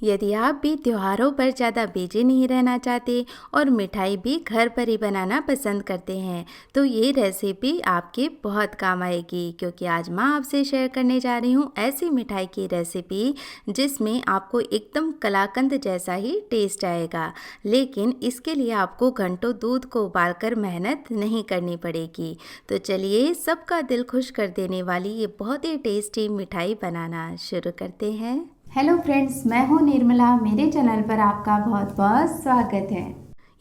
यदि आप भी त्योहारों पर ज़्यादा बिजी नहीं रहना चाहते और मिठाई भी घर पर ही बनाना पसंद करते हैं तो ये रेसिपी आपके बहुत काम आएगी, क्योंकि आज मैं आपसे शेयर करने जा रही हूँ ऐसी मिठाई की रेसिपी जिसमें आपको एकदम कलाकंद जैसा ही टेस्ट आएगा। लेकिन इसके लिए आपको घंटों दूध को उबालकर मेहनत नहीं करनी पड़ेगी। तो चलिए सबका दिल खुश कर देने वाली ये बहुत ही टेस्टी मिठाई बनाना शुरू करते हैं। हेलो फ्रेंड्स, मैं हूँ निर्मला। मेरे चैनल पर आपका बहुत बहुत स्वागत है।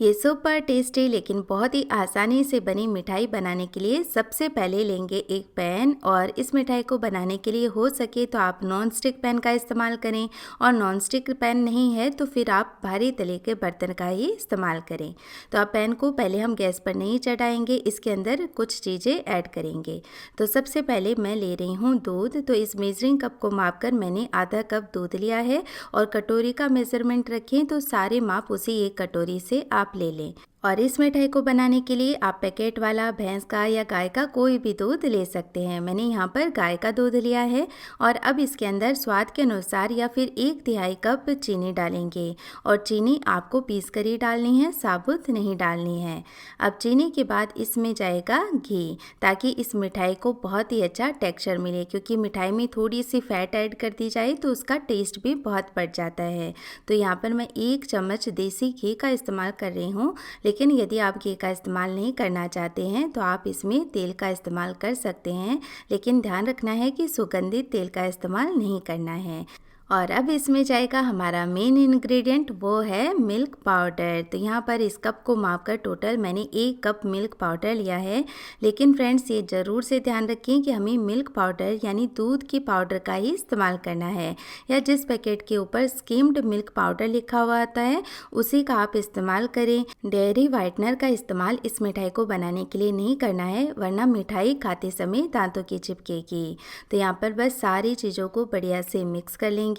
ये सुपर टेस्टी लेकिन बहुत ही आसानी से बनी मिठाई बनाने के लिए सबसे पहले लेंगे एक पैन, और इस मिठाई को बनाने के लिए हो सके तो आप नॉन स्टिक पैन का इस्तेमाल करें, और नॉन स्टिक पैन नहीं है तो फिर आप भारी तले के बर्तन का ही इस्तेमाल करें। तो आप पैन को पहले हम गैस पर नहीं चढ़ाएंगे, इसके अंदर कुछ चीज़ें ऐड करेंगे। तो सबसे पहले मैं ले रही हूँ दूध। तो इस मेजरिंग कप को माप कर मैंने आधा कप दूध लिया है, और कटोरी का मेजरमेंट रखें तो सारे माप उसी एक कटोरी से आप ले लें। और इस मिठाई को बनाने के लिए आप पैकेट वाला भैंस का या गाय का कोई भी दूध ले सकते हैं। मैंने यहाँ पर गाय का दूध लिया है। और अब इसके अंदर स्वाद के अनुसार या फिर 1/3 कप चीनी डालेंगे, और चीनी आपको पीस कर ही डालनी है, साबुत नहीं डालनी है। अब चीनी के बाद इसमें जाएगा घी, ताकि इस मिठाई को बहुत ही अच्छा टेक्सचर मिले, क्योंकि मिठाई में थोड़ी सी फैट ऐड कर दी जाए तो उसका टेस्ट भी बहुत बढ़ जाता है। तो यहाँ पर मैं 1 चम्मच देसी घी का इस्तेमाल कर रही हूँ। लेकिन यदि आप घी का इस्तेमाल नहीं करना चाहते हैं तो आप इसमें तेल का इस्तेमाल कर सकते हैं, लेकिन ध्यान रखना है कि सुगंधित तेल का इस्तेमाल नहीं करना है। और अब इसमें जाएगा हमारा मेन इंग्रेडिएंट, वो है मिल्क पाउडर। तो यहाँ पर इस कप को मापकर टोटल मैंने 1 कप मिल्क पाउडर लिया है। लेकिन फ्रेंड्स ये ज़रूर से ध्यान रखें कि हमें मिल्क पाउडर यानी दूध की पाउडर का ही इस्तेमाल करना है, या जिस पैकेट के ऊपर स्किम्ड मिल्क पाउडर लिखा हुआ आता है उसी का आप इस्तेमाल करें। डेयरी वाइटनर का इस्तेमाल इस मिठाई को बनाने के लिए नहीं करना है, वरना मिठाई खाते समय दांतों की चिपकेगी। तो यहाँ पर बस सारी चीज़ों को बढ़िया से मिक्स कर लेंगे।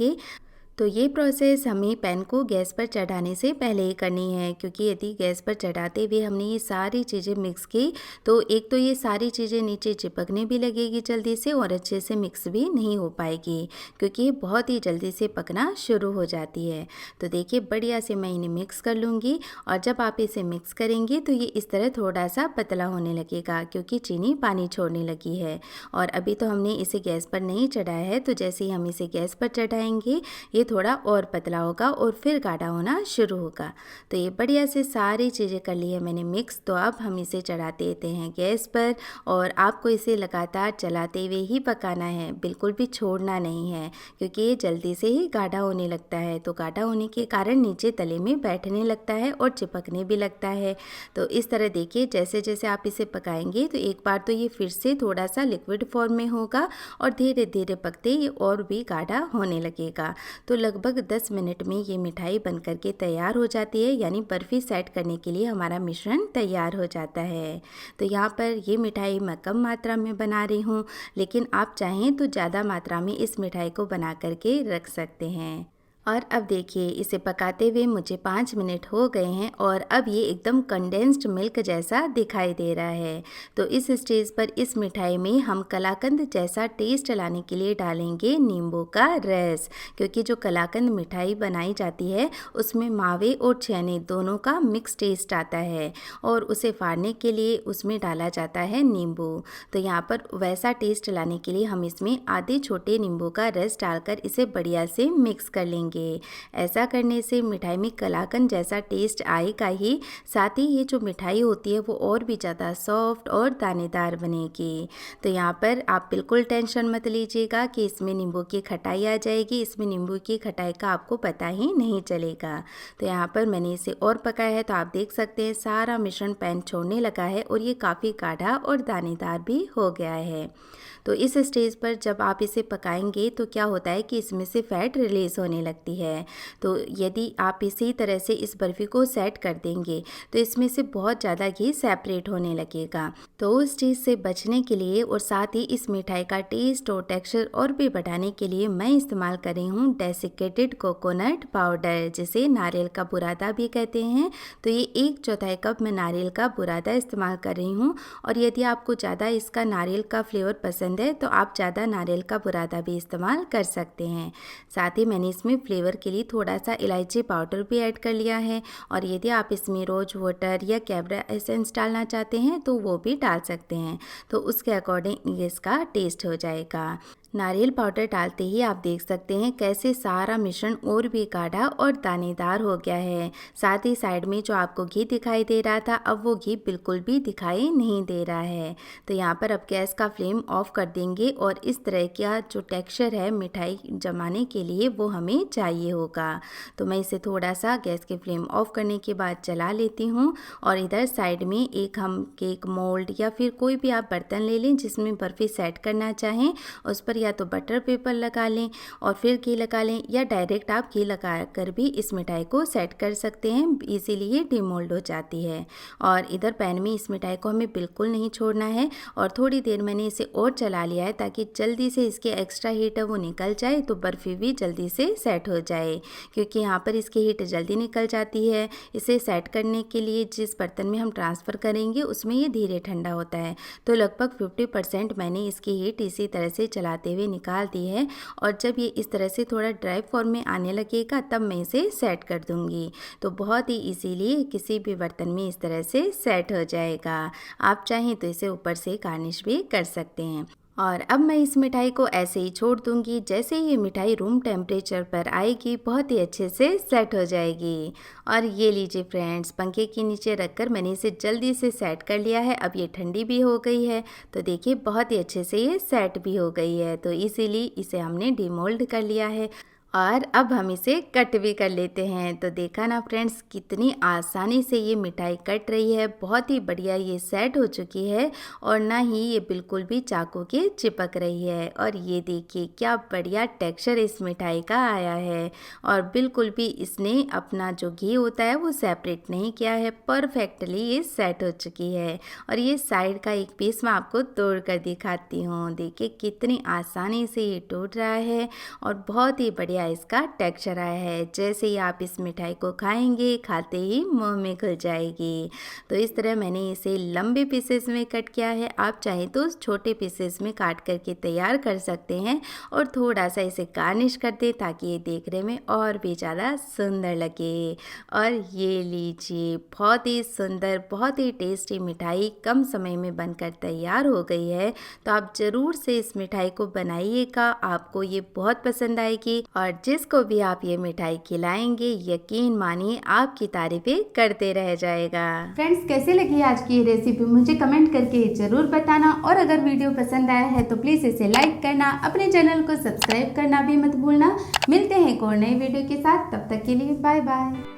तो ये प्रोसेस हमें पैन को गैस पर चढ़ाने से पहले ही करनी है, क्योंकि यदि गैस पर चढ़ाते हुए हमने ये सारी चीज़ें मिक्स की तो एक तो ये सारी चीज़ें नीचे चिपकने भी लगेगी जल्दी से, और अच्छे से मिक्स भी नहीं हो पाएगी, क्योंकि ये बहुत ही जल्दी से पकना शुरू हो जाती है। तो देखिए बढ़िया से मैं इन्हें मिक्स कर लूँगी, और जब आप इसे मिक्स करेंगे तो ये इस तरह थोड़ा सा पतला होने लगेगा, क्योंकि चीनी पानी छोड़ने लगी है। और अभी तो हमने इसे गैस पर नहीं चढ़ाया है, तो जैसे ही हम इसे गैस पर चढ़ाएंगे ये थोड़ा और पतला होगा और फिर गाढ़ा होना शुरू होगा। तो ये बढ़िया से सारी चीज़ें कर ली है मैंने मिक्स। तो अब हम इसे चढ़ा देते हैं गैस पर, और आपको इसे लगातार चलाते हुए ही पकाना है, बिल्कुल भी छोड़ना नहीं है, क्योंकि ये जल्दी से ही गाढ़ा होने लगता है। तो गाढ़ा होने के कारण नीचे तले में बैठने लगता है और चिपकने भी लगता है। तो इस तरह देखिए जैसे जैसे आप इसे पकाएंगे तो एक बार तो ये फिर से थोड़ा सा लिक्विड फॉर्म में होगा, और धीरे धीरे पकते ये और भी गाढ़ा होने लगेगा। तो लगभग 10 मिनट में ये मिठाई बनकर के तैयार हो जाती है, यानी बर्फ़ी सेट करने के लिए हमारा मिश्रण तैयार हो जाता है। तो यहाँ पर ये मिठाई मैं कम मात्रा में बना रही हूँ, लेकिन आप चाहें तो ज़्यादा मात्रा में इस मिठाई को बना करके रख सकते हैं। और अब देखिए इसे पकाते हुए मुझे 5 मिनट हो गए हैं, और अब ये एकदम कंडेंस्ड मिल्क जैसा दिखाई दे रहा है। तो इस स्टेज पर इस मिठाई में हम कलाकंद जैसा टेस्ट लाने के लिए डालेंगे नींबू का रस, क्योंकि जो कलाकंद मिठाई बनाई जाती है उसमें मावे और छेने दोनों का मिक्स टेस्ट आता है, और उसे फाड़ने के लिए उसमें डाला जाता है नींबू। तो यहाँ पर वैसा टेस्ट लाने के लिए हम इसमें आधे छोटे नींबू का रस डालकर इसे बढ़िया से मिक्स कर लेंगे। ऐसा करने से मिठाई में कलाकंद जैसा टेस्ट आएगा ही, साथ ही ये जो मिठाई होती है वो और भी ज़्यादा सॉफ्ट और दानेदार बनेगी। तो यहाँ पर आप बिल्कुल टेंशन मत लीजिएगा कि इसमें नींबू की खटाई आ जाएगी, इसमें नींबू की खटाई का आपको पता ही नहीं चलेगा। तो यहाँ पर मैंने इसे और पकाया है, तो आप देख सकते हैं सारा मिश्रण पैन छोड़ने लगा है, और ये काफ़ी गाढ़ा और दानेदार भी हो गया है। तो इस स्टेज पर जब आप इसे पकाएंगे तो क्या होता है कि इसमें से फ़ैट रिलीज़ होने लगती है। तो यदि आप इसी तरह से इस बर्फ़ी को सेट कर देंगे तो इसमें से बहुत ज़्यादा घी सेपरेट होने लगेगा। तो उस चीज़ से बचने के लिए और साथ ही इस मिठाई का टेस्ट और टेक्सचर और भी बढ़ाने के लिए मैं इस्तेमाल कर रही हूँ डेसिकेटेड कोकोनट पाउडर, जिसे नारियल का बुरादा भी कहते हैं। तो ये 1/4 कप मैं नारियल का बुरादा इस्तेमाल कर रही हूँ, और यदि आपको ज़्यादा इसका नारियल का फ्लेवर पसंद है तो आप ज़्यादा नारियल का बुरादा भी इस्तेमाल कर सकते हैं। साथ ही मैंने इसमें फ्लेवर के लिए थोड़ा सा इलायची पाउडर भी ऐड कर लिया है। और यदि आप इसमें रोज वाटर या कैमरा एसेंस डालना चाहते हैं तो वो भी डाल सकते हैं, तो उसके अकॉर्डिंग इसका टेस्ट हो जाएगा। नारियल पाउडर डालते ही आप देख सकते हैं कैसे सारा मिश्रण और भी गाढ़ा और दानेदार हो गया है। साथ ही साइड में जो आपको घी दिखाई दे रहा था, अब वो घी बिल्कुल भी दिखाई नहीं दे रहा है। तो यहाँ पर अब गैस का फ्लेम ऑफ कर देंगे और इस तरह का जो टेक्सचर है मिठाई जमाने के लिए वो हमें चाहिए होगा। तो मैं इसे थोड़ा सा गैस के फ्लेम ऑफ करने के बाद चला लेती हूँ। और इधर साइड में एक हम केक मोल्ड या फिर कोई भी आप बर्तन ले लें जिसमें बर्फ़ी सेट करना चाहें, उस पर या तो बटर पेपर लगा लें और फिर घी लगा लें, या डायरेक्ट आप घी लगा कर भी इस मिठाई को सेट कर सकते हैं। इसीलिए ये डिमोल्ड हो जाती है। और इधर पैन में इस मिठाई को हमें बिल्कुल नहीं छोड़ना है और थोड़ी देर मैंने इसे और चला लिया है ताकि जल्दी से इसकी एक्स्ट्रा हीट है वो निकल जाए, तो बर्फ़ी भी जल्दी से सेट हो जाए। क्योंकि यहाँ पर इसकी हीट जल्दी निकल जाती है। इसे सेट करने के लिए जिस बर्तन में हम ट्रांसफ़र करेंगे उसमें ये धीरे ठंडा होता है। तो लगभग 50% मैंने इसकी हीट इसी तरह से चलाते हुए निकाल दी है। और जब ये इस तरह से थोड़ा ड्राई फॉर्म में आने लगेगा तब मैं इसे सेट कर दूंगी। तो बहुत ही इजीली किसी भी बर्तन में इस तरह से सेट हो जाएगा। आप चाहें तो इसे ऊपर से गार्निश भी कर सकते हैं। और अब मैं इस मिठाई को ऐसे ही छोड़ दूंगी। जैसे ही ये मिठाई रूम टेम्परेचर पर आएगी बहुत ही अच्छे से सेट हो जाएगी। और ये लीजिए फ्रेंड्स, पंखे के नीचे रखकर मैंने इसे जल्दी से सेट कर लिया है। अब ये ठंडी भी हो गई है तो देखिए बहुत ही अच्छे से ये सेट भी हो गई है। तो इसीलिए इसे हमने डिमोल्ड कर लिया है। और अब हम इसे कट भी कर लेते हैं। तो देखा ना फ्रेंड्स, कितनी आसानी से ये मिठाई कट रही है। बहुत ही बढ़िया ये सेट हो चुकी है और ना ही ये बिल्कुल भी चाकू के चिपक रही है। और ये देखिए क्या बढ़िया टेक्सचर इस मिठाई का आया है। और बिल्कुल भी इसने अपना जो घी होता है वो सेपरेट नहीं किया है। परफेक्टली ये सेट हो चुकी है। और ये साइड का एक पीस मैं आपको तोड़ कर दिखाती हूँ। देखिए कितनी आसानी से ये टूट रहा है और बहुत ही बढ़िया इसका टेक्सचर आया है। जैसे ही आप इस मिठाई को खाएंगे खाते ही मुंह में घुल जाएगी। तो इस तरह मैंने इसे लंबे पीसेस में कट किया है। आप चाहें तो छोटे पीसेस में काट करके तैयार कर सकते हैं और थोड़ा सा इसे गार्निश कर दें ताकि ये देखने में और भी ज़्यादा सुंदर लगे। और ये लीजिए बहुत ही सुंदर बहुत ही टेस्टी मिठाई कम समय में बनकर तैयार हो गई है। तो आप ज़रूर से इस मिठाई को बनाइएगा, आपको ये बहुत पसंद आएगी। और जिसको भी आप ये मिठाई खिलाएंगे यकीन मानिए आपकी तारीफें करते रह जाएगा। फ्रेंड्स, कैसे लगी आज की ये रेसिपी मुझे कमेंट करके ज़रूर बताना। और अगर वीडियो पसंद आया है तो प्लीज़ इसे लाइक करना, अपने चैनल को सब्सक्राइब करना भी मत भूलना। मिलते हैं एक और नई वीडियो के साथ, तब तक के लिए बाय बाय।